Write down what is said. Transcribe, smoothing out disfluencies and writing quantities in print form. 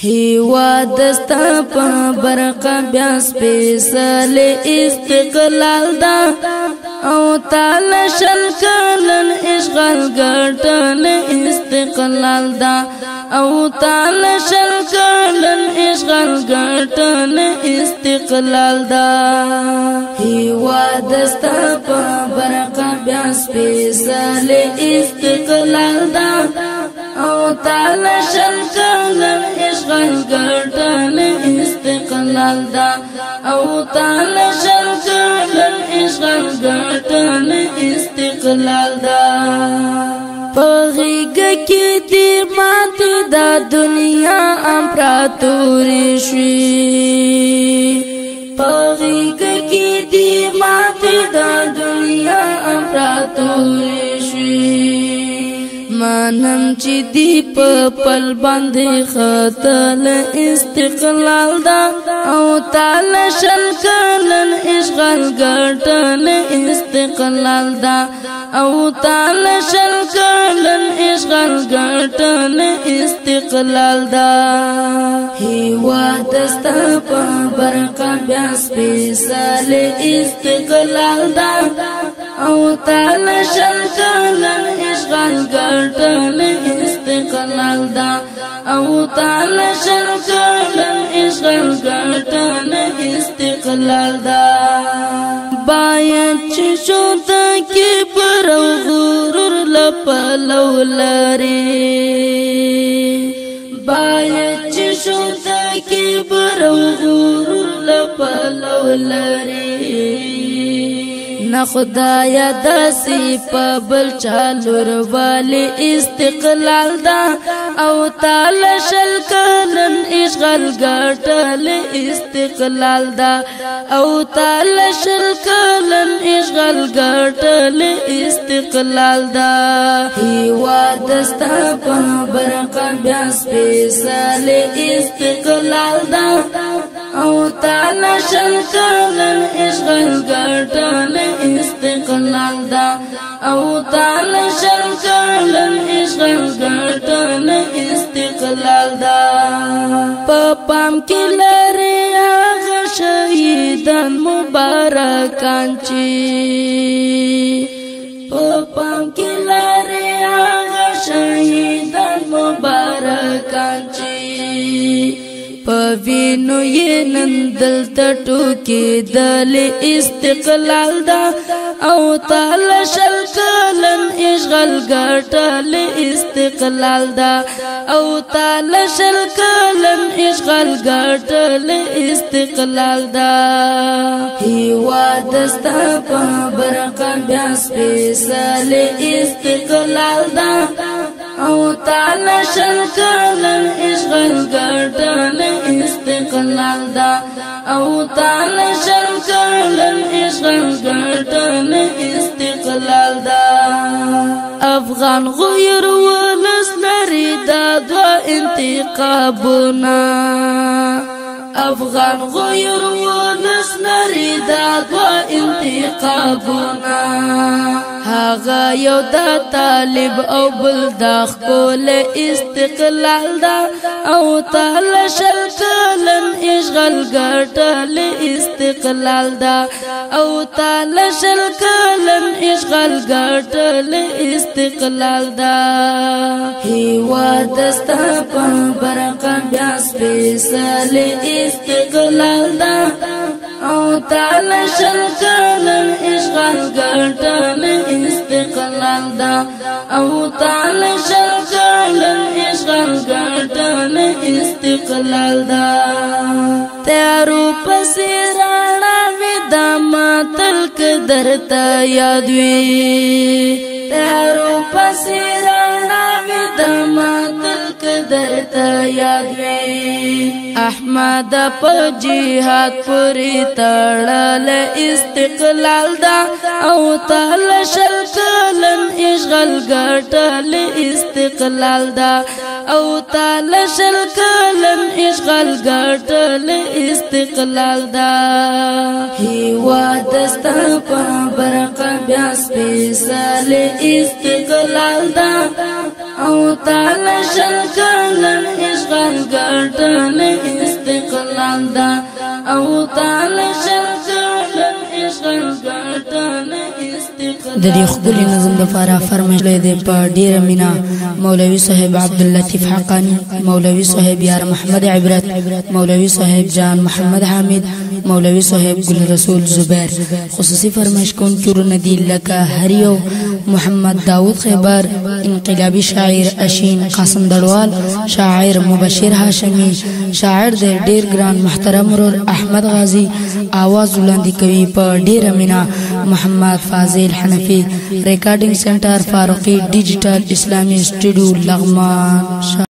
هیواد دستا په برقه بیا سپیڅل استقلال دا او تعالی شل کلن اشغال ګټل استقلال دا او تعالی شل کلن اشغال ګټل استقلال دا هیواد دستا په برقه بیا سپیڅل استقلال دا او تعالی شل کلن اشغال ګټل استقلال دا او تعالی شل کلن اشغال ګټل استقلال دا پغیګ کې دې ماته دا دنیا امپراتوري شي پغیګ کې دې ماته دا دنیا امپراتوري شي مانم چې دی په پل باندې خطل استقلال دا او تعالی شل کلن اشغال ګټل استقلال دا او تعالی شل کلن اشغال ګټل استقلال دا هیواد دستا په برقه بیا سپیڅل استقلال دا او تعالی شل کلن اشغال ګټل استقلال دا او تعالی شل کلن اشغال ګټل استقلال دا باید چې شو د کبر او غرور لپلو لري باید چې شو د کبر او غرور لپلو لري نه خدایا داسې په بل چالور والی استقلال دا او تعالی شل کلن اشغال ګټل استقلال دا او تعالی شل کلن اشغال ګټل استقلال دا هیواد دستا په برقه بیا سپیڅل استقلال دا او تعالی شل کلن اشغال ګټل استقلال دا او تعالی شل کلن اشغال ګټل استقلال دا په پام کې لري هغه شهیدان مبارکان چې په پام کې لري هغه شهیدان مبارکان چې پوینو یې نن دلته ټوکې دل استقلال دا او تعالی شل کلن اشغال ګټل استقلال دا او تعالی شل کلن اشغال ګټل استقلال دا هیواد دستا په برقه بیا سپیڅل استقلال دا او تعالی شل کلن اشغال ګټل استقلال دا او تعالی شل کلن اشغال ګټل استقلال دا افغان غیر ولس لري دا دوا انتقابنا افغان غیر ولس لري دا دوا انتقابنا هاغا یو دا طالب او بل دا خپل استقلال دا او تعالی شل کلن اشغال ګټل استقلال دا او تعالی شل کلن اشغال ګټل استقلال دا هیواد دستا په برقه بیا سپیڅل استقلال دا او تعالی شل کلن اشغال ګټل استقلال دا او تعالی شل کلن اشغال ګټل استقلال دا تیارو پسې راڼا وې دا ماتل درته یاد وي تیارو پسې راڼا وې دا ماتل درته یاد وي احمد په جهاد پوری تړل استقلال دا او تعالی شل کلن اشغال ګټل استقلال دا او تعالی شل کلن اشغال ګټل استقلال دا هیواد دستا په برقه بیا سپیڅل استقلال دا او تعالی شل کلن اشغال ګټل استقلال دا او تعالی شل کلن اشغال ګټل استقلال. د دې خپل نظم د فارا فرمایش دی په ډیره مینا مولوی صاحب عبد اللطیف حقانی، مولوی صاحب یار محمد عبرت، مولوی صاحب جان محمد حامد، مولوی صاحب گل رسول زبیر. خصوصی فرمایش کوونکي ندی لکه هریو محمد داود خیبر، انقلابی شاعر اشین قاسم دړوال، شاعر مبشر هاشمی، شاعر د ډیر ګران محترم رور احمد غازی आवाज وړاندې کوي په ډیره مینا محمد فاضل حنفی. ریکارډینګ سنټر فاروقی ډیجیټل اسلامی سټوډیو لغمان.